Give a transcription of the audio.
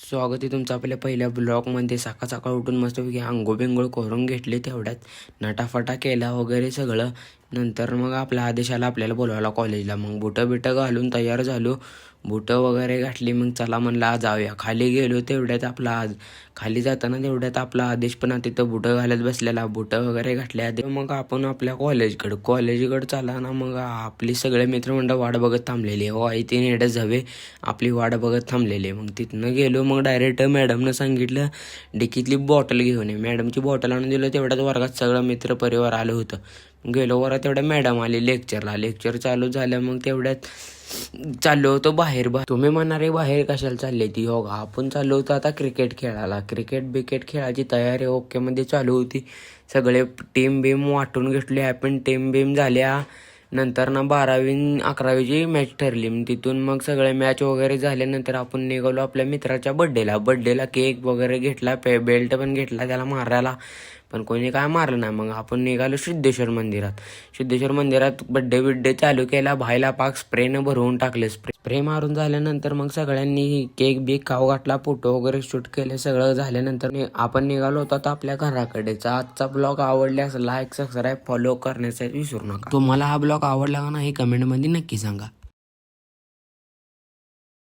स्वागत आहे तुमचं आपल्या पहिल्या ब्लॉगमध्ये. सकाळ सकाळ उठून मस्तपैकी आंघोळ बिंघोळ करून घेतले, तेवढ्यात नटाफटा केला वगैरे सगळं. नंतर मग आपल्या आदेशाला आपल्याला बोलवायला कॉलेजला. मग बुटं बिटं घालून तयार झालो, बुटं वगैरे घातली. मग चला म्हणलं आज जाऊया. खाली गेलो तेवढ्यात आपला खाली जाताना तेवढ्यात आपला आदेश पण तिथं बुटं घालत बसलेला. बुटं वगैरे घातल्या मग आपण आपल्या कॉलेजकडं चला ना. मग आपली सगळे मित्रमंडळ वाट बघत थांबलेली. हो आई तीन एडच जावे आपली वाट बघत थांबलेली. मग तिथनं गेलो. मग डायरेक्ट मॅडमनं सांगितलं डिकीतली बॉटल घेऊन ये. मॅडमची बॉटल आणून दिलं. तेवढ्याच वर्गात सगळं मित्र परिवार आलं होतं. गेलो वरात तेवढ्या मॅडम आली लेक्चर चालू झालं. मग तेवढ्यात चाललो होतो बाहेर. तुम्ही म्हणणारे बाहेर कशाला चालले ती? हो आपण चाललो होतो आता क्रिकेट खेळायला. क्रिकेट खेळायची तयारी ओके मध्ये चालू होती. सगळे टीम बीम वाटून घेतले आपण. टीम बीम झाल्या. नंतर ना 12वी 11वीची मॅच ठरली. तिथून मग सगळे मॅच वगैरे झाल्यानंतर आपण निघालो आपल्या मित्राच्या बड्डेला केक वगैरे घेतला, बेल्ट पण घेतला त्याला मारायला. पण कोणी काय मारलं नाही. मग आपण निघालो सिद्धेश्वर मंदिरात बड्डे चालू केला. भाईला पाक स्प्रेनं भरवून टाकले. स्प्रे मारून झाल्यानंतर मग सगळ्यांनी केक बीक खाऊ घातला, फोटो वगैरे शूट केले. सगळं झाल्यानंतर आपण निघालो होतो आता आपल्या घराकडेचा. आजचा ब्लॉग आवडल्यास लाईक सबस्क्राईब फॉलो करण्याचा विसरू नका. तुम्हाला हा ब्लॉग आवडला का नाही कमेंटमध्ये नक्की सांगा.